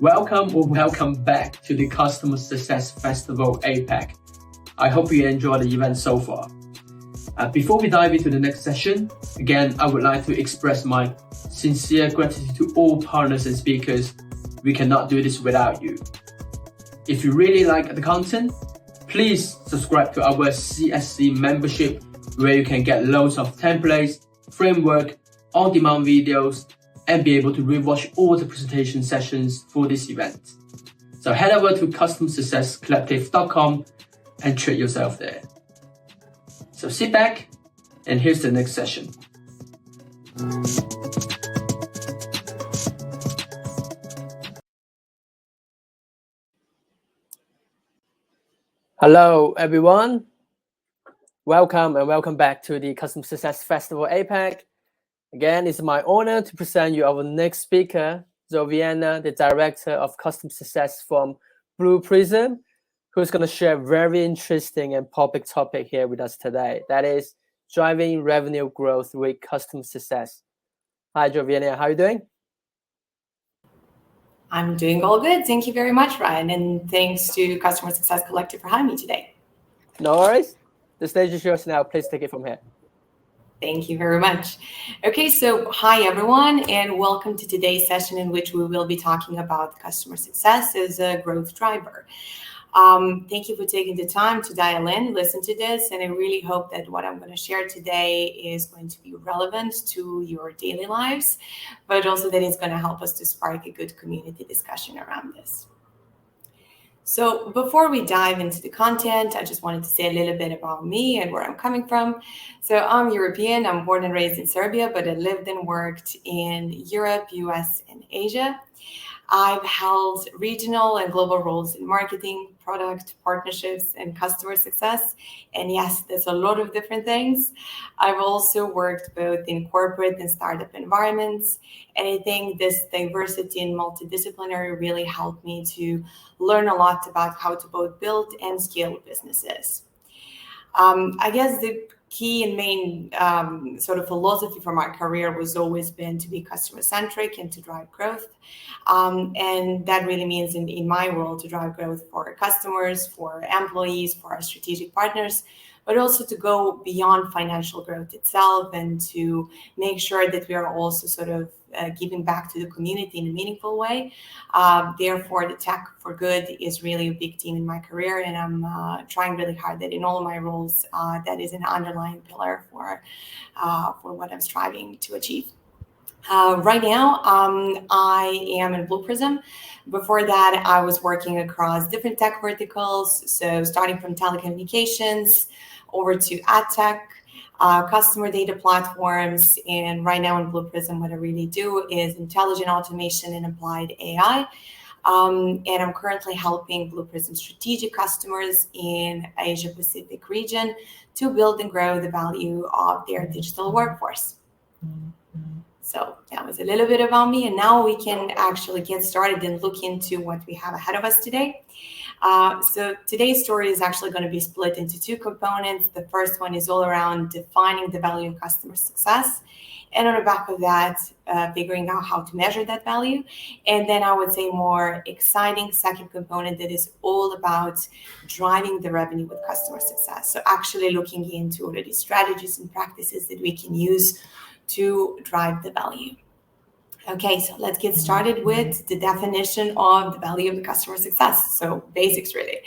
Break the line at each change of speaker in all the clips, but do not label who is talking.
Welcome back to the Customer Success Festival APAC. I hope you enjoyed the event so far. Before we dive into the next session, again, I would like to express my sincere gratitude to all partners and speakers. We cannot do this without you. If you really like the content, please subscribe to our CSC membership, where you can get loads of templates, framework, on-demand videos, and be able to rewatch all the presentation sessions for this event. So head over to customersuccesscollective.com and treat yourself there. So sit back, and here's the next session. Hello, everyone. Welcome back to the Customer Success Festival APAC. Again, it's my honor to present you our next speaker, Zoe Vienna, the Director of Customer Success from Blue Prism, who's going to share a very interesting and public topic here with us today. That is driving revenue growth with customer success. Hi, Zoe Vienna. How are you doing?
I'm doing all good. Thank you very much, Ryan. And thanks to Customer Success Collective for having me today.
No worries. The stage is yours now. Please take it from here.
Thank you very much. Okay, so hi everyone, and welcome to today's session in which we will be talking about customer success as a growth driver. Thank you for taking the time to dial in, listen to this, and I really hope that what I'm going to share today is going to be relevant to your daily lives, but also that it's going to help us to spark a good community discussion around this. So before we dive into the content, I just wanted to say a little bit about me and where I'm coming from. So I'm European. I'm born and raised in Serbia, but I lived and worked in Europe, US, and Asia. I've held regional and global roles in marketing, product, partnerships, and customer success. And yes, there's a lot of different things. I've also worked both in corporate and startup environments. And I think this diversity and multidisciplinary really helped me to learn a lot about how to both build and scale businesses. I guess the key and main sort of philosophy for my career was always been to be customer-centric and to drive growth. And that really means in my role to drive growth for customers, for employees, for our strategic partners, but also to go beyond financial growth itself and to make sure that we are also sort of giving back to the community in a meaningful way. Therefore, the Tech for Good is really a big theme in my career, and I'm trying really hard that in all of my roles, that is an underlying pillar for what I'm striving to achieve. Right now, I am in Blue Prism. Before that, I was working across different tech verticals, so starting from telecommunications over to ad tech, customer data platforms, and right now in Blue Prism, what I really do is intelligent automation and applied AI. And I'm currently helping Blue Prism strategic customers in Asia Pacific region to build and grow the value of their digital workforce. So that was a little bit about me, and now we can actually get started and look into what we have ahead of us today. So today's story is actually going to be split into two components. The first one is all around defining the value of customer success, and on the back of that, figuring out how to measure that value. And then I would say more exciting second component that is all about driving the revenue with customer success. So actually looking into already strategies and practices that we can use to drive the value. Okay, so let's get started with the definition of the value of the customer success. So basics really.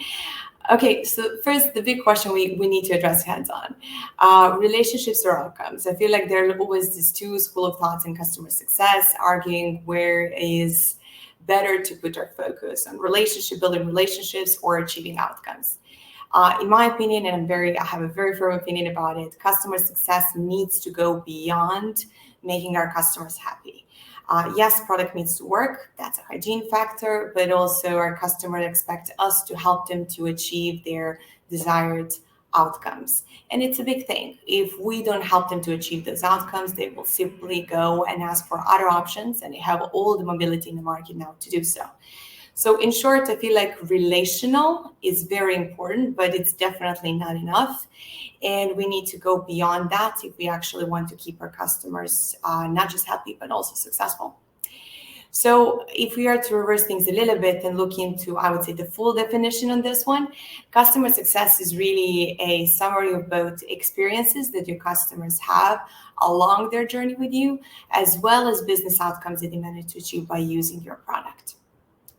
Okay, so first, the big question we need to address hands-on. Relationships or outcomes. I feel like there are always these two schools of thoughts in customer success, arguing where is better to put our focus on building relationships or achieving outcomes. In my opinion, and I have a very firm opinion about it, customer success needs to go beyond making our customers happy. Yes, product needs to work. That's a hygiene factor, but also our customers expect us to help them to achieve their desired outcomes. And it's a big thing. If we don't help them to achieve those outcomes, they will simply go and ask for other options, and they have all the mobility in the market now to do so. So in short, I feel like relational is very important, but it's definitely not enough. And we need to go beyond that if we actually want to keep our customers not just happy, but also successful. So if we are to reverse things a little bit and look into, I would say, the full definition on this one, customer success is really a summary of both experiences that your customers have along their journey with you, as well as business outcomes that they manage to achieve by using your product.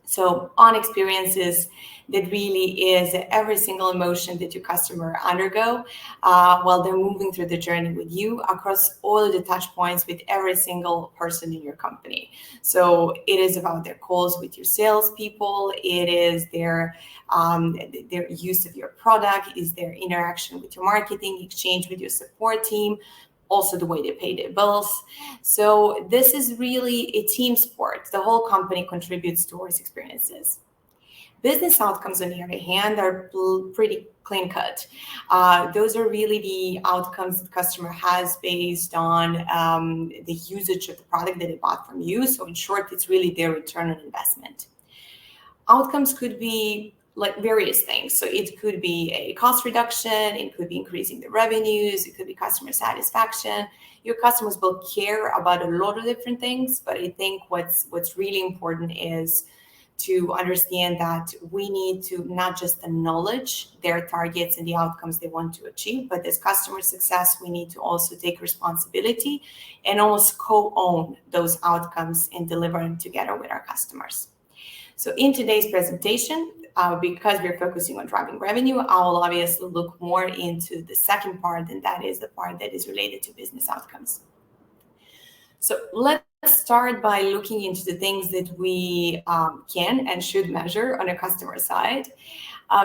So on experiences, that really is every single emotion that your customer undergo while they're moving through the journey with you across all of the touch points with every single person in your company. So it is about their calls with your salespeople, it is their use of your product, is their interaction with your marketing, exchange with your support team, also the way they pay their bills. So this is really a team sport. The whole company contributes towards experiences. Business outcomes, on the other hand, are pretty clean cut. Those are really the outcomes the customer has based on the usage of the product that they bought from you. So in short, it's really their return on investment. Outcomes could be like various things. So it could be a cost reduction, it could be increasing the revenues, it could be customer satisfaction. Your customers will care about a lot of different things, but I think what's really important is to understand that we need to not just acknowledge their targets and the outcomes they want to achieve, but as customer success, we need to also take responsibility and almost co-own those outcomes and deliver them together with our customers. So in today's presentation, because we're focusing on driving revenue, I will obviously look more into the second part, and that is the part that is related to business outcomes. So let's start by looking into the things that we can and should measure on a customer side.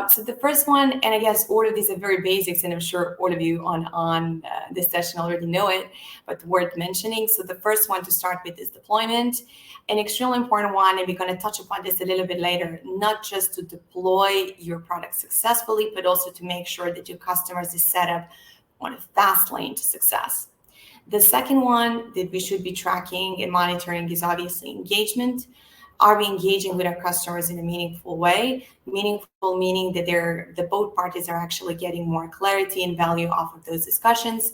So the first one, and I guess all of these are very basics, and I'm sure all of you on this session already know it, but worth mentioning. So the first one to start with is deployment, an extremely important one, and we're going to touch upon this a little bit later, not just to deploy your product successfully, but also to make sure that your customers is set up on a fast lane to success. The second one that we should be tracking and monitoring is obviously engagement. Are we engaging with our customers in a meaningful way? Meaningful meaning that the both parties are actually getting more clarity and value off of those discussions.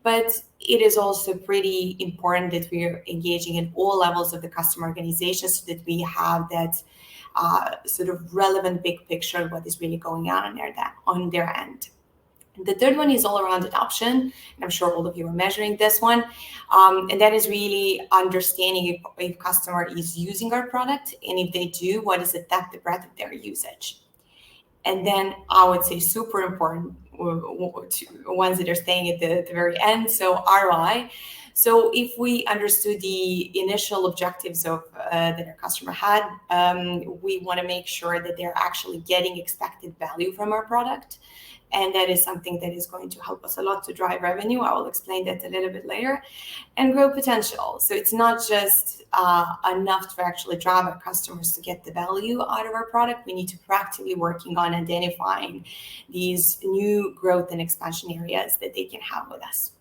But it is also pretty important that we are engaging in all levels of the customer organization so that we have that sort of relevant big picture of what is really going on their end. The third one is all around adoption, and I'm sure all of you are measuring this one, and that is really understanding if customer is using our product, and if they do, what is the depth, the breadth of their usage. And then I would say super important ones that are staying at the very end, so ROI. So if we understood the initial objectives of that our customer had, we want to make sure that they're actually getting expected value from our product. And that is something that is going to help us a lot to drive revenue. I will explain that a little bit later. And grow potential. So it's not just enough to actually drive our customers to get the value out of our product. We need to proactively working on identifying these new growth and expansion areas that they can have with us.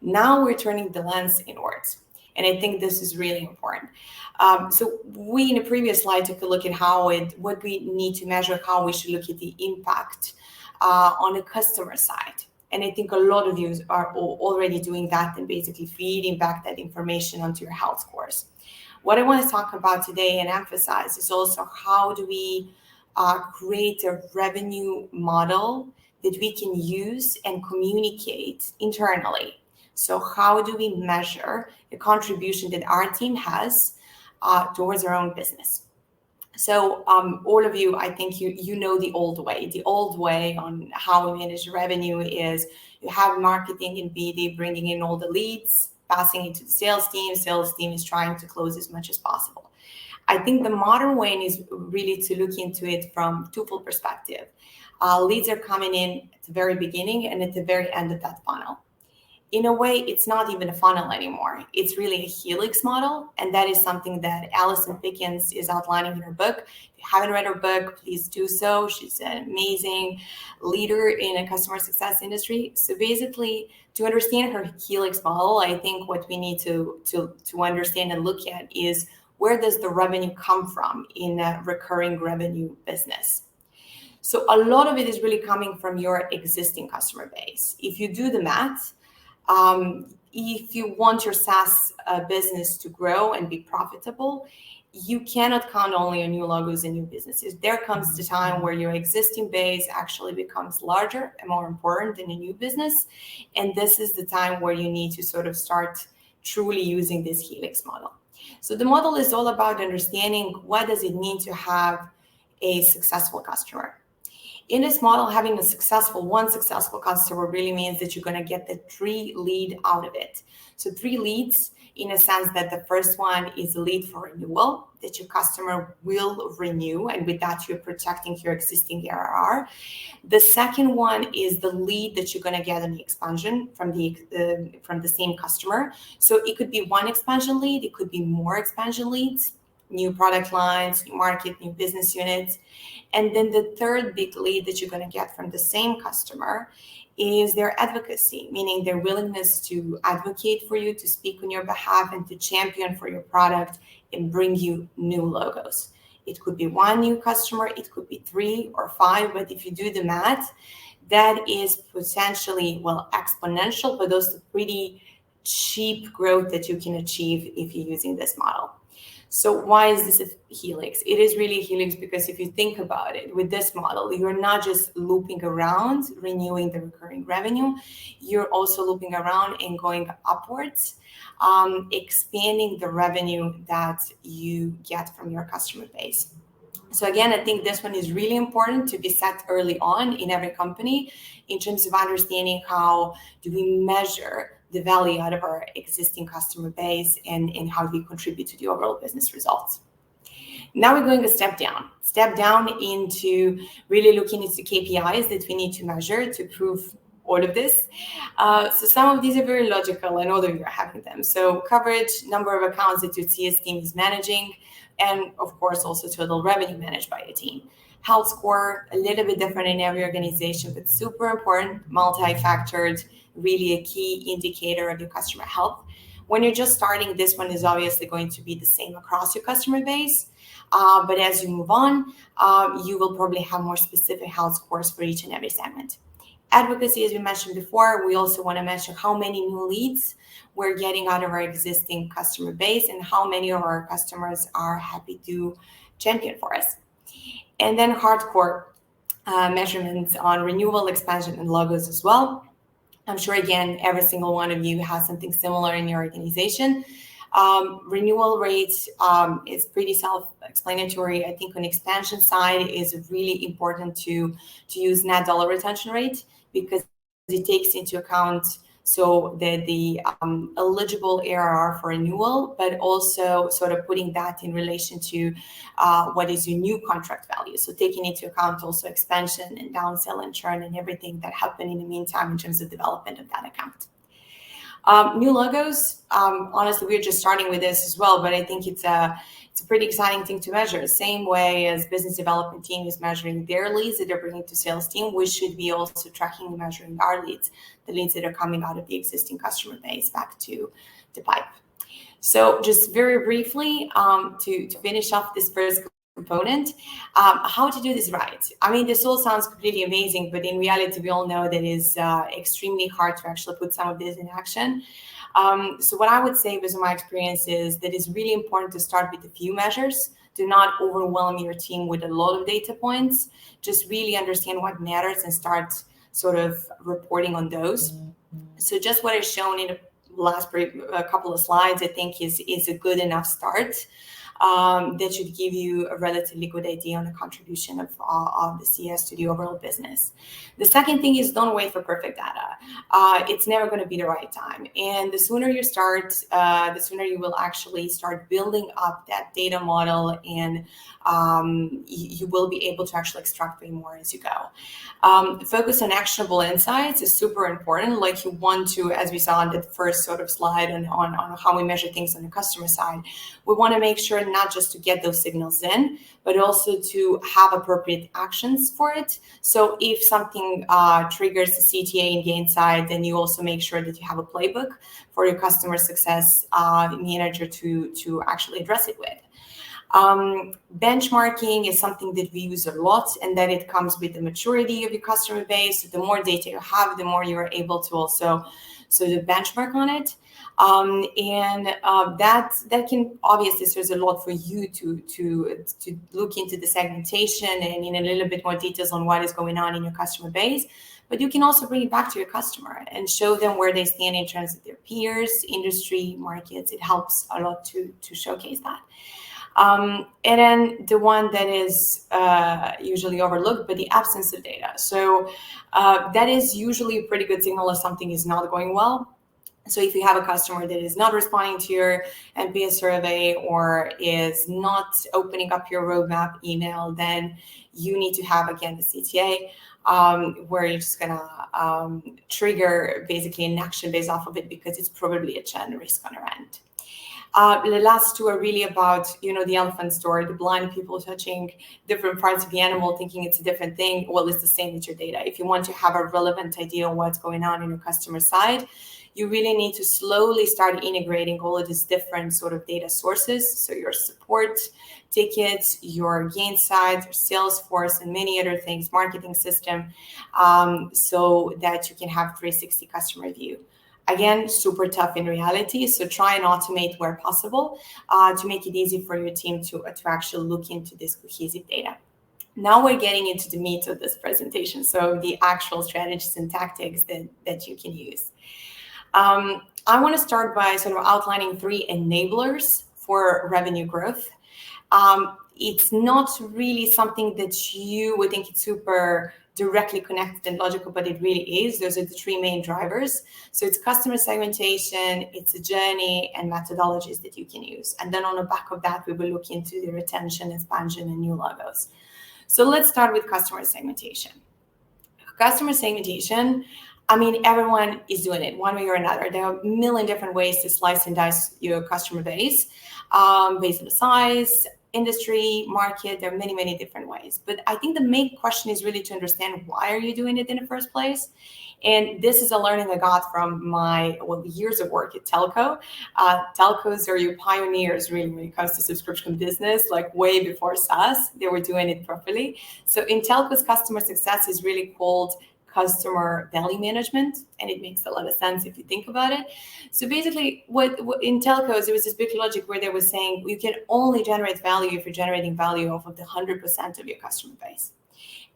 Now we're turning the lens inwards. And I think this is really important. So we, in a previous slide, took a look at what we need to measure, how we should look at the impact on the customer side. And I think a lot of you are already doing that and basically feeding back that information onto your health scores. What I want to talk about today and emphasize is also how do we create a revenue model that we can use and communicate internally. So how do we measure the contribution that our team has towards our own business? So all of you, I think you know the old way. The old way on how we manage revenue is you have marketing and BD bringing in all the leads, passing it to the sales team. Sales team is trying to close as much as possible. I think the modern way is really to look into it from twofold perspective. Leads are coming in at the very beginning and at the very end of that funnel. In a way, it's not even a funnel anymore. It's really a helix model. And that is something that Alison Pickens is outlining in her book. If you haven't read her book, please do so. She's an amazing leader in a customer success industry. So basically, to understand her helix model, I think what we need to understand and look at is where does the revenue come from in a recurring revenue business? So a lot of it is really coming from your existing customer base. If you do the math, if you want your SaaS business to grow and be profitable, you cannot count only on new logos and new businesses. There comes the time where your existing base actually becomes larger and more important than a new business. And this is the time where you need to sort of start truly using this Helix model. So the model is all about understanding what does it mean to have a successful customer. In this model, having one successful customer really means that you're going to get the 3 leads out of it. So 3 leads in a sense that the first one is a lead for renewal that your customer will renew, and with that you're protecting your existing ARR. The second one is the lead that you're going to get in the expansion from the same customer. So it could be one expansion lead, it could be more expansion leads, new product lines, new market, new business units. And then the third big lead that you're going to get from the same customer is their advocacy, meaning their willingness to advocate for you, to speak on your behalf, and to champion for your product and bring you new logos. It could be 1 new customer, it could be 3 or 5, but if you do the math, that is potentially, exponential, but also pretty cheap growth that you can achieve if you're using this model. So why is this a Helix? It is really a Helix because if you think about it, with this model, you're not just looping around, renewing the recurring revenue, you're also looping around and going upwards, expanding the revenue that you get from your customer base. So again, I think this one is really important to be set early on in every company in terms of understanding how do we measure the value out of our existing customer base and how do we contribute to the overall business results. Now we're going a step down into really looking into KPIs that we need to measure to prove all of this. So some of these are very logical and all of you are having them. So coverage, number of accounts that your CS team is managing, and of course also total revenue managed by your team. Health score, a little bit different in every organization, but super important, multi-factored, really a key indicator of your customer health. When you're just starting, this one is obviously going to be the same across your customer base. But as you move on, you will probably have more specific health scores for each and every segment. Advocacy, as we mentioned before, we also want to mention how many new leads we're getting out of our existing customer base and how many of our customers are happy to champion for us. And then hardcore measurements on renewal, expansion, and logos as well. I'm sure, again, every single one of you has something similar in your organization. Renewal rates is pretty self-explanatory. I think on expansion side is really important to use net dollar retention rate because it takes into account the eligible ARR for renewal, but also sort of putting that in relation to what is your new contract value. So taking into account also expansion and downsell and churn and everything that happened in the meantime in terms of development of that account. New logos, honestly, we're just starting with this as well, but I think it's a pretty exciting thing to measure. Same way as business development team is measuring their leads that they're bringing to sales team, we should be also tracking and measuring our leads, the leads that are coming out of the existing customer base back to the pipe. So just very briefly, to finish off this first component, how to do this right. I mean, this all sounds completely amazing, but in reality, we all know that it's extremely hard to actually put some of this in action. So what I would say based on my experience is that it's really important to start with a few measures. Do not overwhelm your team with a lot of data points. Just really understand what matters and start sort of reporting on those. So just what I've shown in the last couple of slides, I think is a good enough start. That should give you a relatively good idea on the contribution of the CS to the overall business. The second thing is don't wait for perfect data. It's never going to be the right time. And the sooner you start, the sooner you will actually start building up that data model, and you will be able to actually extract way more as you go. Focus on actionable insights is super important. Like you want to, as we saw on the first sort of slide on how we measure things on the customer side, we want to make sure not just to get those signals in, but also to have appropriate actions for it. So if something triggers the CTA in the inside, then you also make sure that you have a playbook for your customer success manager to actually address it with. Benchmarking is something that we use a lot, and that it comes with the maturity of your customer base. So the more data you have, the more you are able to also so the benchmark on it. That can obviously, so there's a lot for you to look into the segmentation and in a little bit more details on what is going on in your customer base. But you can also bring it back to your customer and show them where they stand in terms of their peers, industry, markets. It helps a lot to showcase that. And then the one that is usually overlooked, but the absence of data. So that is usually a pretty good signal if something is not going well. So if you have a customer that is not responding to your NPS survey or is not opening up your roadmap email, then you need to have, again, the CTA, where you're just gonna trigger basically an action based off of it, because it's probably a churn risk on your end. The last two are really about, the elephant story, the blind people touching different parts of the animal, thinking it's a different thing. Well, it's the same with your data. If you want to have a relevant idea on what's going on in your customer side, you really need to slowly start integrating all of these different sort of data sources. So your support tickets, your gain sites, your Salesforce, and many other things, marketing system, so that you can have 360 customer view. Again, super tough in reality. So try and automate where possible to make it easy for your team to actually look into this cohesive data. Now we're getting into the meat of this presentation. So the actual strategies and tactics that you can use. I want to start by sort of outlining 3 enablers for revenue growth. It's not really something that you would think it's super directly connected and logical, but it really is. Those are the 3 main drivers. So it's customer segmentation, it's a journey, and methodologies that you can use. And then on the back of that, we will look into the retention, expansion, and new logos. So let's start with customer segmentation. Customer segmentation, everyone is doing it one way or another. There are a million different ways to slice and dice your customer base based on the size, industry, market. There are many, many different ways. But I think the main question is really to understand, why are you doing it in the first place? And this is a learning I got from my years of work at telco. Telcos are your pioneers, really, when it comes to subscription business, like way before SaaS, they were doing it properly. So in telcos, customer success is really called customer value management, and it makes a lot of sense if you think about it. So basically, what in telcos, there was this big logic where they were saying you can only generate value if you're generating value off of the 100% of your customer base.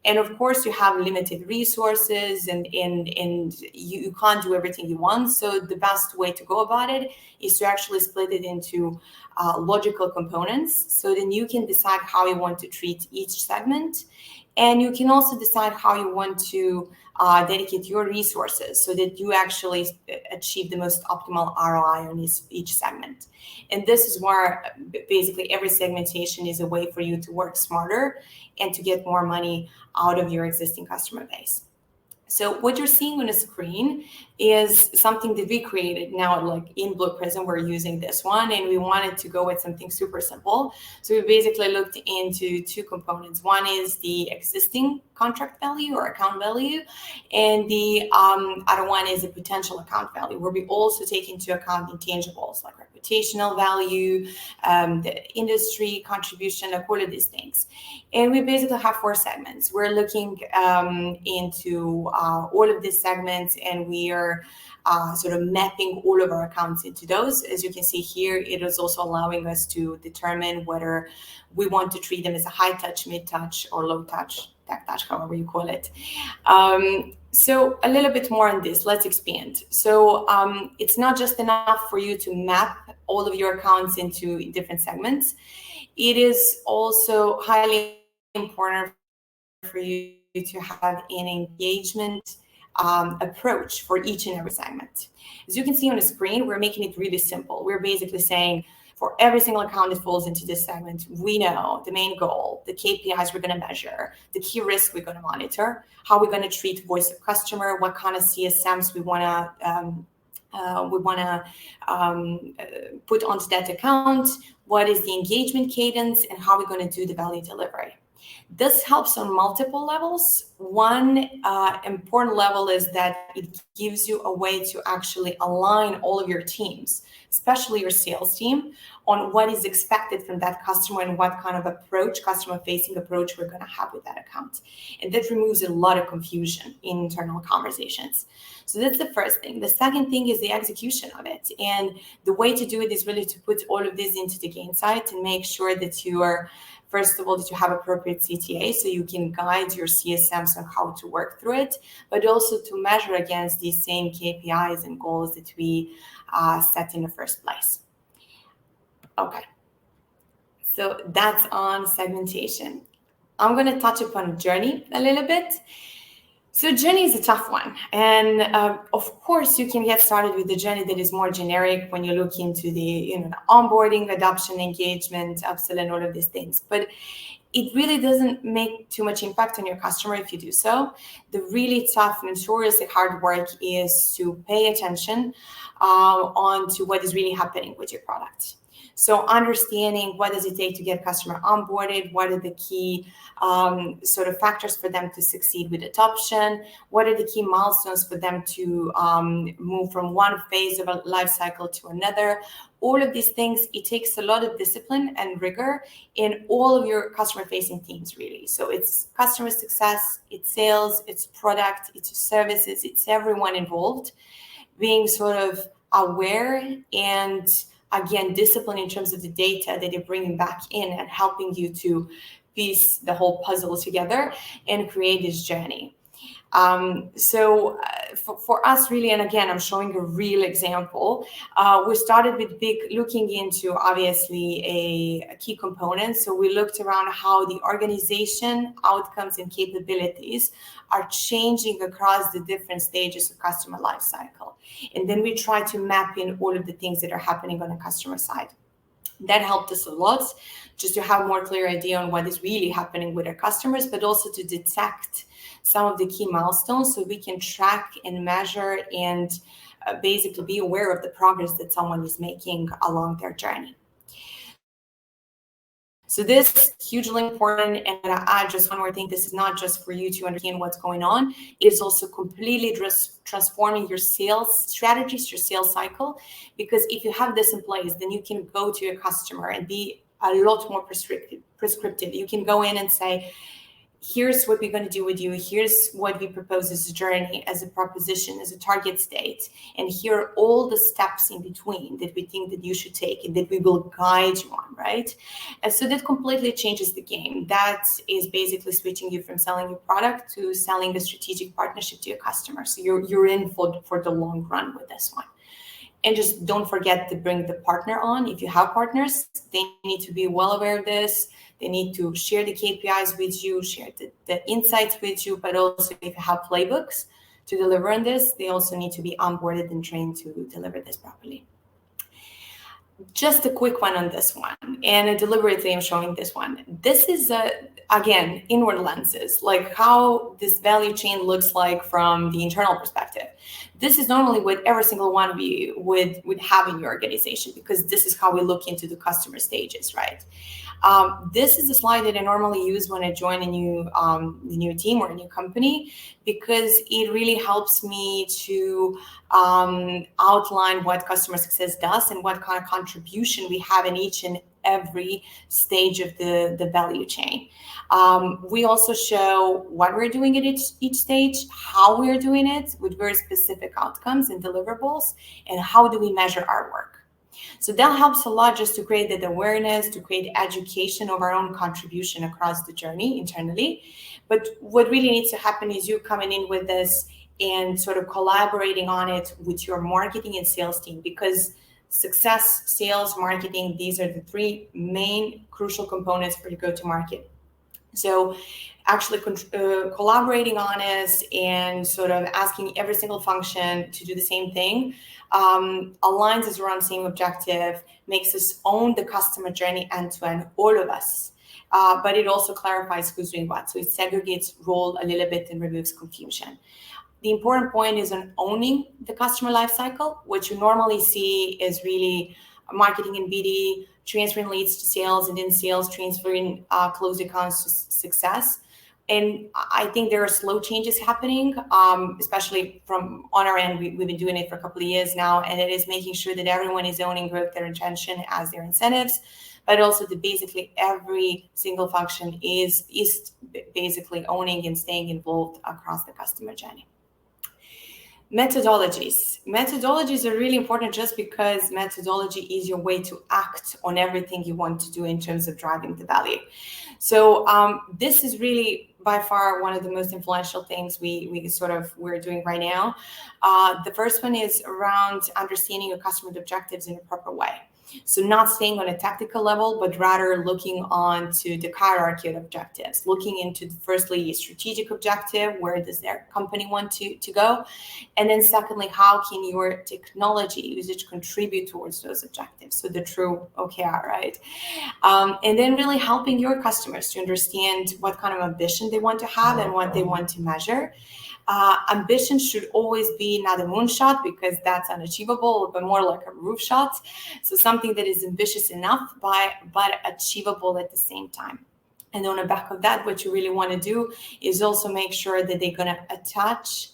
And of course, you have limited resources, and you can't do everything you want. So the best way to go about it is to actually split it into logical components. So then you can decide how you want to treat each segment. And you can also decide how you want to dedicate your resources so that you actually achieve the most optimal ROI on each segment. And this is where basically every segmentation is a way for you to work smarter and to get more money out of your existing customer base. So what you're seeing on the screen is something that we created now, like in Blue Prism, we're using this one, and we wanted to go with something super simple. So we basically looked into 2 components. One is the existing contract value or account value, and the other one is the potential account value, where we also take into account intangibles like reputational value, the industry contribution, like all of these things. And we basically have 4 segments. We're looking into all of these segments, and we are sort of mapping all of our accounts into those. As you can see here, it is also allowing us to determine whether we want to treat them as a high touch, mid touch, or low touch, tech touch, however you call it. So a little bit more on this, let's expand. So it's not just enough for you to map all of your accounts into different segments. It is also highly important for you to have an engagement approach for each and every segment. As you can see on the screen, we're making it really simple. We're basically saying, for every single account that falls into this segment, we know the main goal, the KPIs we're going to measure, the key risks we're going to monitor, how we're going to treat voice of customer, what kind of CSMs we want to put onto that account, what is the engagement cadence, and how we're going to do the value delivery. This helps on multiple levels. one important level is that it gives you a way to actually align all of your teams, especially your sales team, on what is expected from that customer and what kind of approach, customer-facing approach we're going to have with that account. And that removes a lot of confusion in internal conversations. So that's the first thing. The second thing is the execution of it. And the way to do it is really to put all of this into the Gainsight and make sure that you are, first of all, that you have appropriate CTA so you can guide your CSMs on how to work through it, but also to measure against these same KPIs and goals that we set in the first place. Okay, so that's on segmentation. I'm going to touch upon journey a little bit. So journey is a tough one. And of course, you can get started with the journey that is more generic when you look into the the onboarding, adoption, engagement, upsell, and all of these things. But it really doesn't make too much impact on your customer if you do so. The really tough, notoriously hard work is to pay attention onto what is really happening with your product. So understanding what does it take to get customer onboarded, what are the key sort of factors for them to succeed with adoption, what are the key milestones for them to move from one phase of a life cycle to another. All of these things, it takes a lot of discipline and rigor in all of your customer-facing teams, really. So it's customer success, it's sales, it's product, it's services, it's everyone involved, being sort of aware and again, discipline in terms of the data that they're bringing back in and helping you to piece the whole puzzle together and create this journey. For us, really, and again, I'm showing a real example. We started with looking into, obviously, a key component. So we looked around how the organization outcomes and capabilities are changing across the different stages of customer lifecycle. And then we try to map in all of the things that are happening on the customer side. That helped us a lot, just to have a more clear idea on what is really happening with our customers, but also to detect some of the key milestones so we can track and measure and basically be aware of the progress that someone is making along their journey. So this is hugely important, and I add just one more thing. This is not just for you to understand what's going on. It's also completely transforming your sales strategies, your sales cycle, because if you have this in place, then you can go to your customer and be a lot more prescriptive. You can go in and say, here's what we're going to do with you. Here's what we propose as a journey, as a proposition, as a target state. And here are all the steps in between that we think that you should take and that we will guide you on, right? And so that completely changes the game. That is basically switching you from selling your product to selling a strategic partnership to your customer. So you're in for the long run with this one. And just don't forget to bring the partner on. If you have partners, they need to be well aware of this. They need to share the KPIs with you, share the insights with you, but also if you have playbooks to deliver on this, they also need to be onboarded and trained to deliver this properly. Just a quick one on this one, and deliberately I'm showing this one. This is, again, inward lenses, like how this value chain looks like from the internal perspective. This is normally what every single one of you would have in your organization, because this is how we look into the customer stages, right? This is a slide that I normally use when I join a new team or a new company, because it really helps me to outline what customer success does and what kind of contribution we have in each and every stage of the value chain. We also show what we're doing at each stage, how we're doing it with very specific outcomes and deliverables, and how do we measure our work. So that helps a lot just to create that awareness, to create education of our own contribution across the journey internally. But what really needs to happen is you coming in with this and sort of collaborating on it with your marketing and sales team, because success, sales, marketing, these are the three main crucial components for your go-to-market. So actually collaborating on it and sort of asking every single function to do the same thing aligns us around the same objective, makes us own the customer journey end-to-end, all of us. But it also clarifies who's doing what. So it segregates role a little bit and removes confusion. The important point is on owning the customer lifecycle. What you normally see is really marketing and BD transferring leads to sales, and then sales transferring closed accounts to success. And I think there are slow changes happening, especially from on our end. We've been doing it for a couple of years now, and it is making sure that everyone is owning growth and retention as their incentives, but also that basically every single function is basically owning and staying involved across the customer journey. Methodologies are really important just because methodology is your way to act on everything you want to do in terms of driving the value. So this is really by far one of the most influential things we're doing right now. The first one is around understanding your customer objectives in a proper way. So not staying on a tactical level, but rather looking onto the hierarchy of objectives, looking into firstly a strategic objective, where does their company want to go? And then secondly, how can your technology usage contribute towards those objectives? So the true OKR, right? And then really helping your customers to understand what kind of ambition they want to have and what they want to measure. Ambition should always be not a moonshot, because that's unachievable, but more like a roof shot. So something that is ambitious enough, but achievable at the same time. And on the back of that, what you really want to do is also make sure that they're going to attach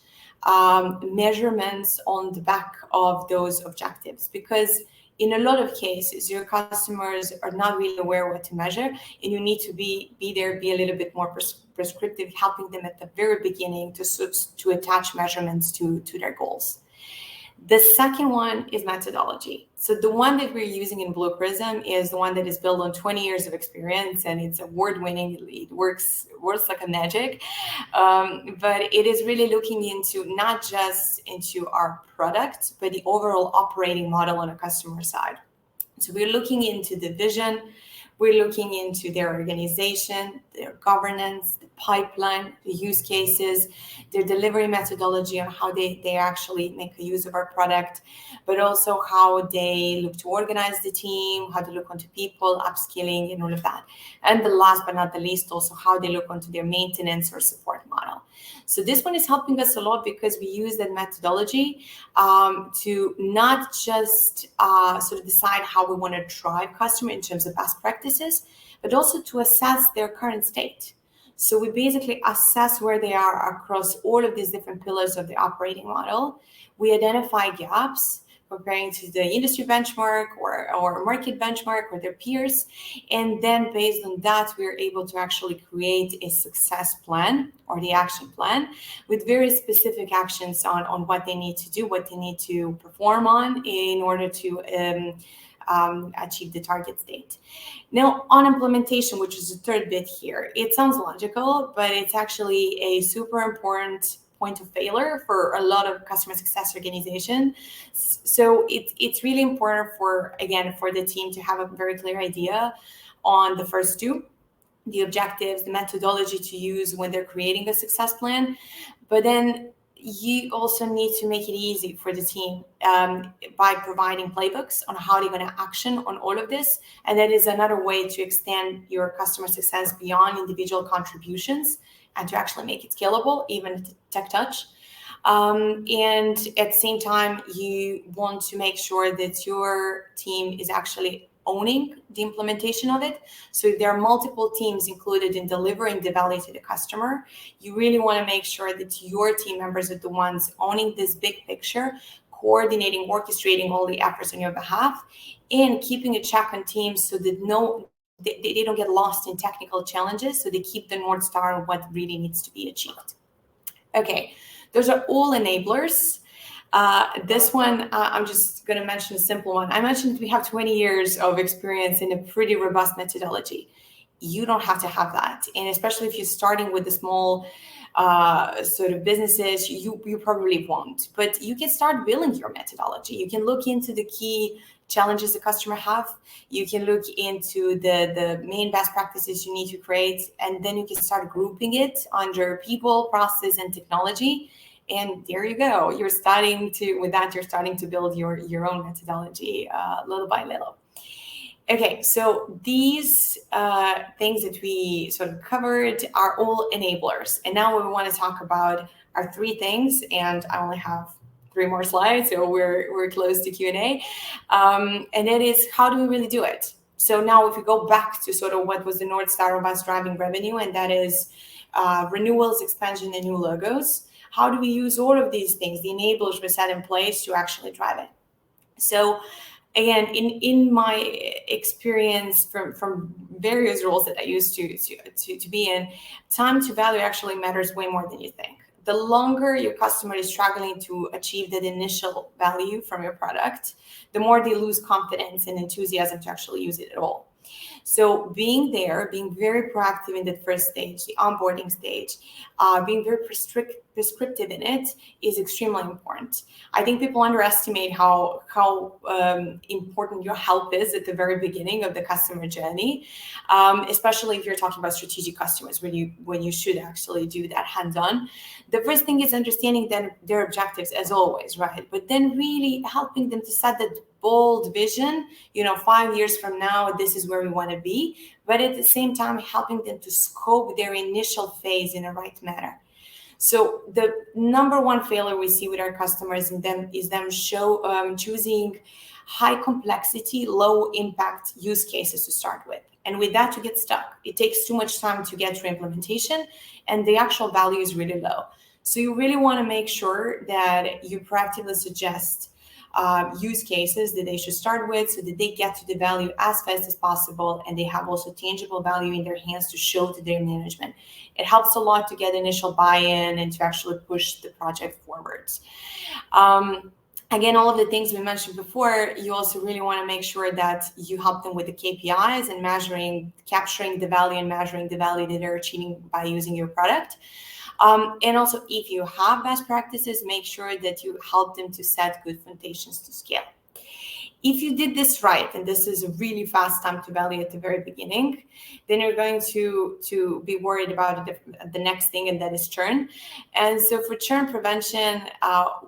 measurements on the back of those objectives, because in a lot of cases, your customers are not really aware what to measure, and you need to be a little bit more prescriptive, helping them at the very beginning to attach measurements to their goals. The second one is methodology. So the one that we're using in Blue Prism is the one that is built on 20 years of experience, and it's award-winning. It works like a magic. But it is really looking into not just into our product, but the overall operating model on a customer side. So we're looking into the vision, we're looking into their organization, their governance, the pipeline, the use cases, their delivery methodology on how they actually make a use of our product, but also how they look to organize the team, how to look onto people, upskilling, and all of that. And the last but not the least, also how they look onto their maintenance or support model. So this one is helping us a lot, because we use that methodology to not just sort of decide how we want to drive customer in terms of best practices, but also to assess their current state. So we basically assess where they are across all of these different pillars of the operating model. We identify gaps, comparing to the industry benchmark or market benchmark or their peers. And then based on that, we're able to actually create a success plan or the action plan with very specific actions on what they need to do, what they need to perform on in order to achieve the target state. Now, on implementation, which is the third bit here, it sounds logical, but it's actually a super important point of failure for a lot of customer success organization. So it's really important for the team to have a very clear idea on the first two, the objectives, the methodology to use when they're creating a success plan. But then you also need to make it easy for the team by providing playbooks on how they're going to action on all of this. And that is another way to extend your customer success beyond individual contributions and to actually make it scalable, even tech touch. And at the same time, you want to make sure that your team is actually owning the implementation of it. So if there are multiple teams included in delivering the value to the customer, you really want to make sure that your team members are the ones owning this big picture, coordinating, orchestrating all the efforts on your behalf, and keeping a check on teams so that they don't get lost in technical challenges, so they keep the North Star on what really needs to be achieved. Okay, those are all enablers. This one, I'm just going to mention a simple one. I mentioned that we have 20 years of experience in a pretty robust methodology. You don't have to have that. And especially if you're starting with the small sort of businesses, you probably won't. But you can start building your methodology. You can look into the key challenges the customer have. You can look into the main best practices you need to create, and then you can start grouping it under people, process, and technology. And there you go. You're starting to build your own methodology little by little. Okay, so these things that we sort of covered are all enablers. And now we want to talk about our three things, and I only have 3 more slides, so we're close to Q&A. And that is, how do we really do it? So now if we go back to sort of what was the North Star of us driving revenue, and that is renewals, expansion, and new logos. How do we use all of these things, the enablers we set in place, to actually drive it? So again, in my experience from various roles that I used to be in, time to value actually matters way more than you think. The longer your customer is struggling to achieve that initial value from your product, the more they lose confidence and enthusiasm to actually use it at all. So being there, being very proactive in that first stage, the onboarding stage, being very prescriptive in it is extremely important. I think people underestimate how important your help is at the very beginning of the customer journey, especially if you're talking about strategic customers when you should actually do that hands-on. The first thing is understanding their objectives, as always, right? But then really helping them to set that bold vision, 5 years from now, this is where we want to be, but at the same time, helping them to scope their initial phase in the right manner. So the number one failure we see with our customers is them choosing high complexity, low impact use cases to start with. And with that, you get stuck. It takes too much time to get through implementation, and the actual value is really low. So you really want to make sure that you proactively suggest use cases that they should start with, so that they get to the value as fast as possible, and they have also tangible value in their hands to show to their management. It helps a lot to get initial buy-in and to actually push the project forwards. Again, all of the things we mentioned before, you also really want to make sure that you help them with the KPIs and capturing the value and measuring the value that they're achieving by using your product. And also, if you have best practices, make sure that you help them to set good foundations to scale. If you did this right, and this is a really fast time to value at the very beginning, then you're going to be worried about the next thing, and that is churn. And so for churn prevention,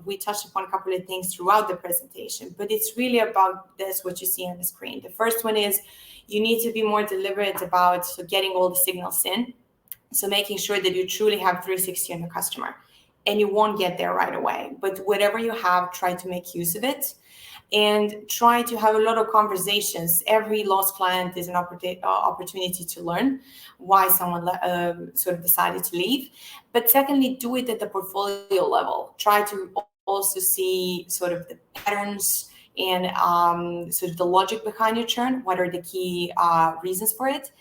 we touched upon a couple of things throughout the presentation, but it's really about this, what you see on the screen. The first one is you need to be more deliberate about getting all the signals in. So making sure that you truly have 360 on the customer, and you won't get there right away. But whatever you have, try to make use of it, and try to have a lot of conversations. Every lost client is an opportunity to learn why someone sort of decided to leave. But secondly, do it at the portfolio level. Try to also see sort of the patterns and sort of the logic behind your churn. What are the key reasons for it?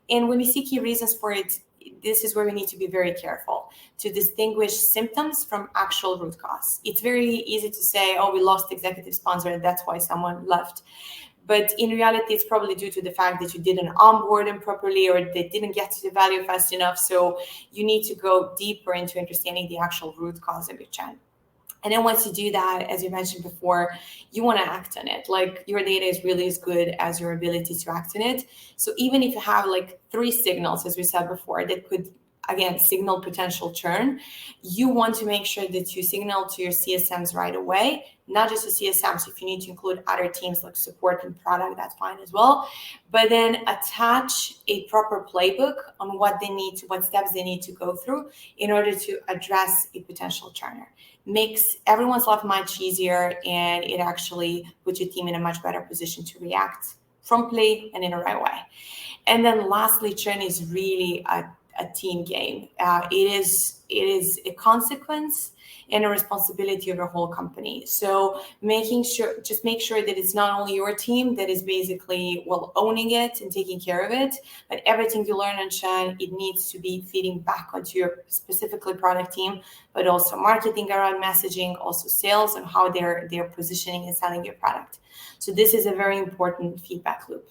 And when we see key reasons for it, this is where we need to be very careful to distinguish symptoms from actual root cause. It's very easy to say, oh, we lost executive sponsor and that's why someone left. But in reality, it's probably due to the fact that you didn't onboard them properly, or they didn't get to the value fast enough. So you need to go deeper into understanding the actual root cause of your churn. And then once you do that, as you mentioned before, you want to act on it. Like, your data is really as good as your ability to act on it. So even if you have like 3 signals, as we said before, that could, again, signal potential churn, you want to make sure that you signal to your CSMs right away, not just the CSMs. If you need to include other teams like support and product, that's fine as well. But then attach a proper playbook on what steps they need to go through in order to address a potential churner. Makes everyone's life much easier, and it actually puts your team in a much better position to react promptly and in the right way. And then lastly, churn is really a team game. It is a consequence and a responsibility of your whole company. So make sure that it's not only your team that is basically owning it and taking care of it, but everything you learn on churn, it needs to be feeding back onto your specifically product team, but also marketing around messaging, also sales, and how they're positioning and selling your product. So this is a very important feedback loop.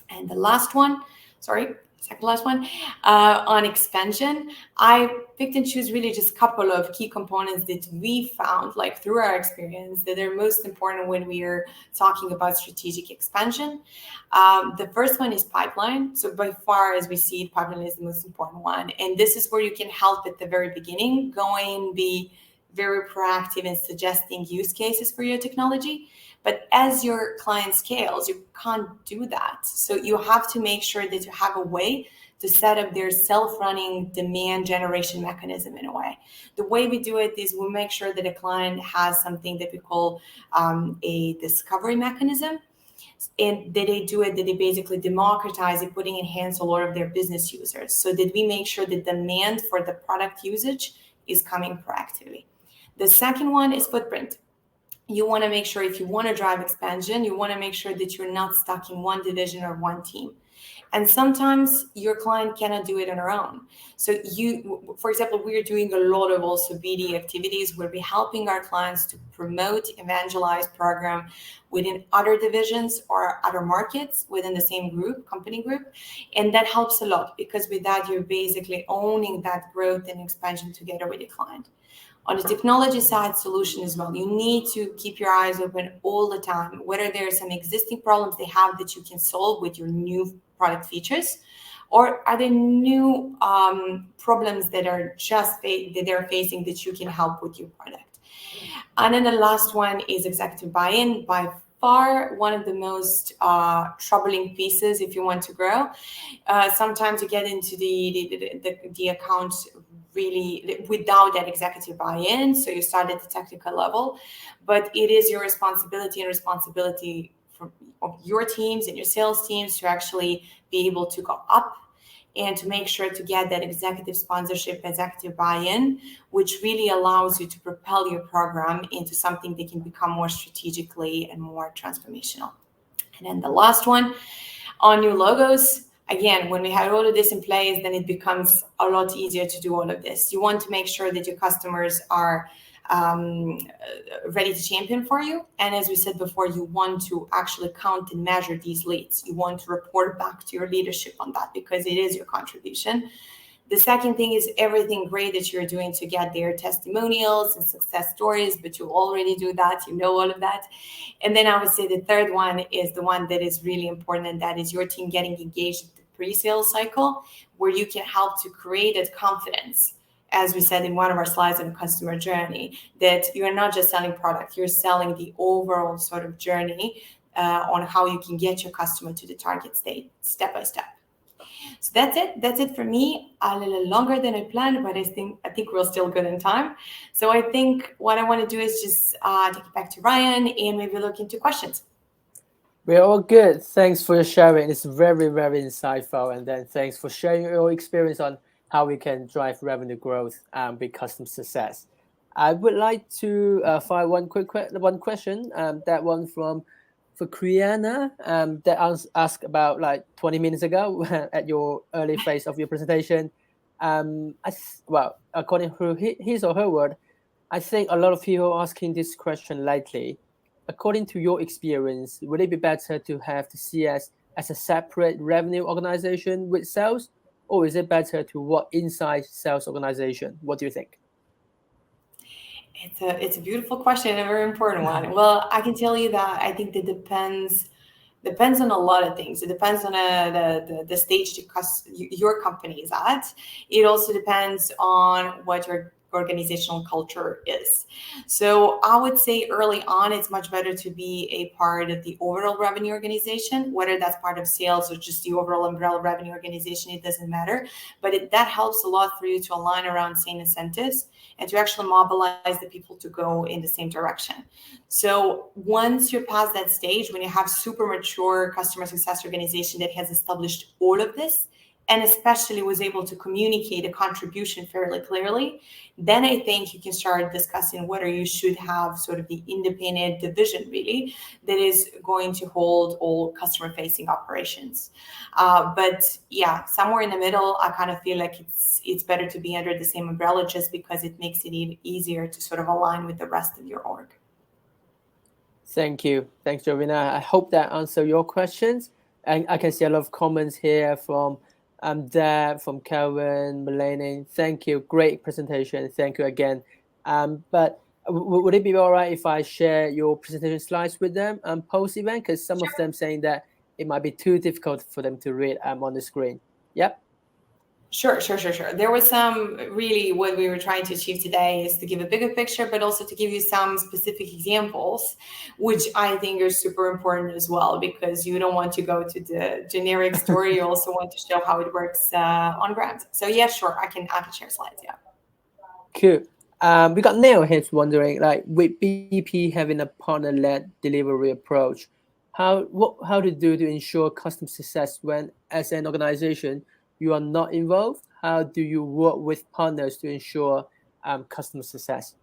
And the last one, second last one, on expansion, I picked and choose really just a couple of key components that we found, like through our experience, that are most important when we are talking about strategic expansion. The first one is pipeline. So by far, as we see, pipeline is the most important one. And this is where you can help at the very beginning, be very proactive in suggesting use cases for your technology. But as your client scales, you can't do that. So you have to make sure that you have a way to set up their self-running demand generation mechanism in a way. The way we do it is we make sure that a client has something that we call a discovery mechanism. And did they do it? Did they basically democratize it, putting in hands a lot of their business users? So did we make sure the demand for the product usage is coming proactively? The second one is footprint. You want to make sure, if you want to drive expansion, you want to make sure that you're not stuck in one division or one team. And sometimes your client cannot do it on their own. So for example, we're doing a lot of also BD activities where we're helping our clients to promote, evangelize program within other divisions or other markets within the same company group. And that helps a lot, because with that, you're basically owning that growth and expansion together with your client. On the technology side, solution as well. You need to keep your eyes open all the time, whether there are some existing problems they have that you can solve with your new product features, or are there new problems that are that they're facing that you can help with your product. And then the last one is executive buy-in. By far one of the most troubling pieces if you want to grow. Sometimes you get into the account really without that executive buy-in, so you start at the technical level, but it is your responsibility of your teams and your sales teams to actually be able to go up and to make sure to get that executive sponsorship, executive buy-in, which really allows you to propel your program into something that can become more strategically and more transformational. And then the last one on new logos. Again, when we have all of this in place, then it becomes a lot easier to do all of this. You want to make sure that your customers are ready to champion for you. And as we said before, you want to actually count and measure these leads. You want to report back to your leadership on that, because it is your contribution. The second thing is everything great that you're doing to get their testimonials and success stories, but you already do that, you know all of that. And then I would say the third one is the one that is really important, and that is your team getting engaged in the pre-sales cycle, where you can help to create that confidence, as we said in one of our slides on the customer journey, that you're not just selling product, you're selling the overall sort of journey on how you can get your customer to the target state step by step. So that's it. That's it for me. A little longer than I planned, but I think we're still good in time. So I think what I want to do is just take it back to Ryan and maybe look into questions.
We're all good. Thanks for your sharing. It's very, very insightful. And then thanks for sharing your experience on how we can drive revenue growth with customer success. I would like to find one question. That one for Kriana that asked about like 20 minutes ago at your early phase of your presentation. According to his or her word, I think a lot of people are asking this question lately. According to your experience, would it be better to have the CS as a separate revenue organization with sales, or is it better to work inside sales organization? What do you think?
It's a beautiful question and a very important one. Well, I can tell you that I think that depends on a lot of things. It depends on the stage your company is at. It also depends on what your organizational culture is. So I would say early on, it's much better to be a part of the overall revenue organization, whether that's part of sales or just the overall umbrella revenue organization, it doesn't matter. But that helps a lot for you to align around same incentives and to actually mobilize the people to go in the same direction. So once you're past that stage, when you have super mature customer success organization that has established all of this, and especially was able to communicate a contribution fairly clearly, then I think you can start discussing whether you should have sort of the independent division really that is going to hold all customer-facing operations. But yeah, somewhere in the middle, I kind of feel like it's better to be under the same umbrella, just because it makes it even easier to sort of align with the rest of your org.
Thank you. Thanks, Jovina. I hope that answered your questions. And I can see a lot of comments here from Deb, from Kelvin, Melanie. Thank you. Great presentation. Thank you again. But would it be all right if I share your presentation slides with them post-event? Because some of them saying that it might be too difficult for them to read on the screen. Yep.
Sure. There was some really what we were trying to achieve today is to give a bigger picture, but also to give you some specific examples, which I think are super important as well, because you don't want to go to the generic story. You also want to show how it works on ground. So yeah, sure. I can share slides. Yeah.
Cool. We got Neil here wondering, like with BP having a partner-led delivery approach, how to do to ensure customer success when, as an organization, you are not involved? How do you work with partners to ensure customer success?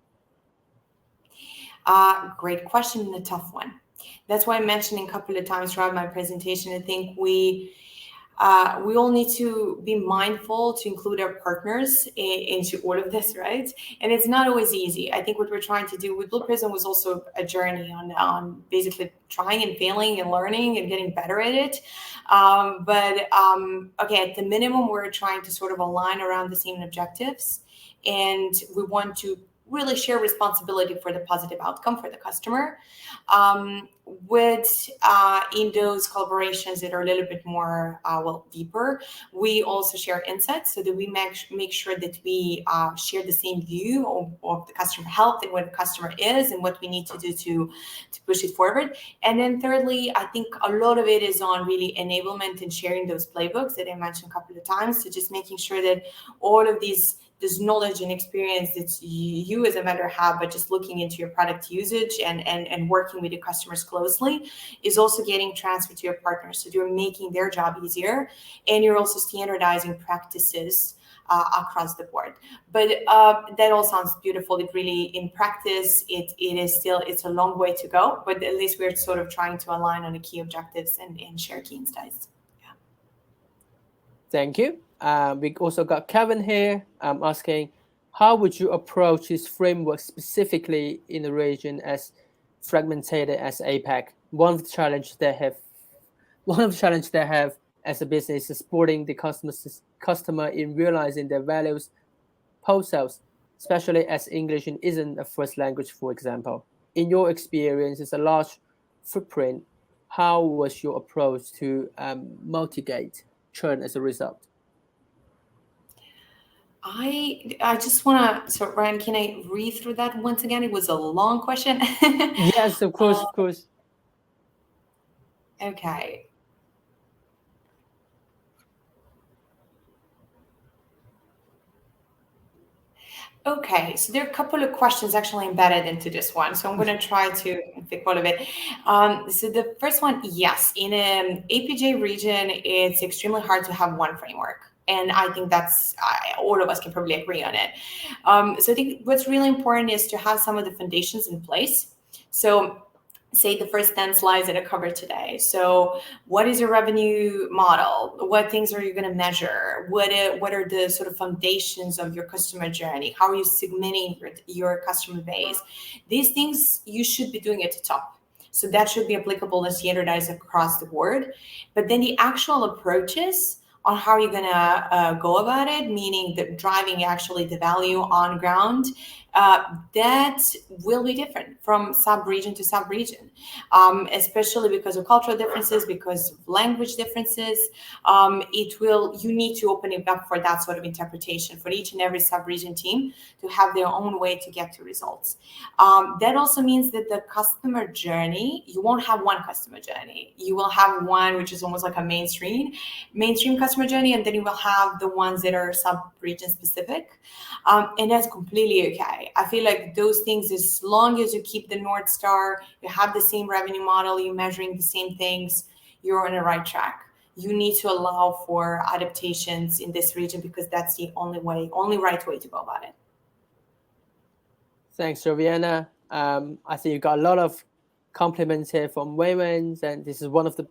Great question and a tough one. That's why I mentioned a couple of times throughout my presentation. I think we all need to be mindful to include our partners into all of this, right? And it's not always easy. I think what we're trying to do with Blue Prism was also a journey on basically trying and failing and learning and getting better at it. Okay, at the minimum, we're trying to sort of align around the same objectives, and we want to really share responsibility for the positive outcome for the customer. In those collaborations that are a little bit more deeper, we also share insights so that we make sure that we share the same view of the customer health and what the customer is and what we need to do to push it forward. And then thirdly, I think a lot of it is on really enablement and sharing those playbooks that I mentioned a couple of times. So just making sure that all of this knowledge and experience that you as a vendor have, but just looking into your product usage and working with your customers closely is also getting transferred to your partners. So you're making their job easier, and you're also standardizing practices across the board. But that all sounds beautiful. It really, in practice, it's a long way to go, but at least we're sort of trying to align on the key objectives and share key insights. Yeah.
Thank you. We also got Kevin here asking, how would you approach this framework specifically in a region as fragmented as APAC? One of the challenges they have as a business is supporting the customer in realizing their values post-sales, especially as English isn't a first language, for example. In your experience, it's a large footprint. How was your approach to mitigate churn as a result?
I just want to, so Ryan, can I read through that once again? It was a long question.
Yes, of course, of course.
Okay. Okay, so there are a couple of questions actually embedded into this one. So I'm going to try to pick all of it. So the first one, yes, in an APJ region, it's extremely hard to have one framework. And I think that's, all of us can probably agree on it. So I think what's really important is to have some of the foundations in place. So say the first 10 slides that I covered today. So what is your revenue model? What things are you going to measure? What are the sort of foundations of your customer journey? How are you segmenting your customer base? These things you should be doing at the top. So that should be applicable and standardized across the board. But then the actual approaches on how you're going to go about it, meaning that driving actually the value on ground, that will be different from sub-region to sub-region, especially because of cultural differences, because of language differences. You need to open it up for that sort of interpretation for each and every sub-region team to have their own way to get to results. That also means that the customer journey, you won't have one customer journey. You will have one which is almost like a mainstream customer journey, and then you will have the ones that are sub-region specific. And that's completely okay. I feel like those things, as long as you keep the North Star, you have the same revenue model, you're measuring the same things, you're on the right track. You need to allow for adaptations in this region because that's the only right way to go about it.
Thanks, Joviana. I think you got a lot of compliments here from Wayman, and this is one of the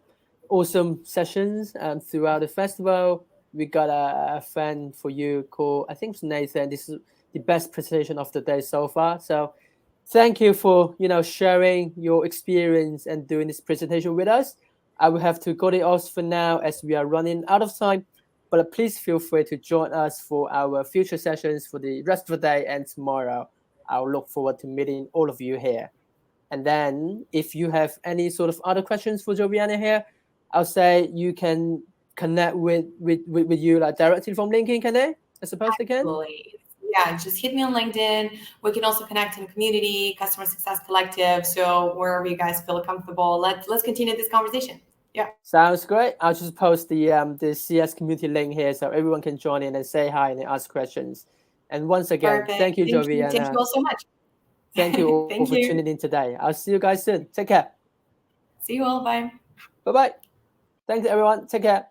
awesome sessions throughout the festival. We got a fan for you called, I think it's Nathan. This is the best presentation of the day so far. So thank you for sharing your experience and doing this presentation with us. I will have to cut it off for now as we are running out of time. But please feel free to join us for our future sessions for the rest of the day and tomorrow. I'll look forward to meeting all of you here. And then if you have any sort of other questions for Joviana here, I'll say you can connect with you directly from LinkedIn, can they? I suppose they can?
Absolutely. Yeah, just hit me on LinkedIn. We can also connect in the community, Customer Success Collective. So wherever you guys feel comfortable, let's continue this conversation. Yeah.
Sounds great. I'll just post the CS community link here so everyone can join in and say hi and ask questions. And once again,
Perfect.
Thank you, Joviana.
Thank you all so much.
Thank you all for tuning in today. I'll see you guys soon. Take care.
See you all. Bye.
Bye-bye. Thanks, everyone. Take care.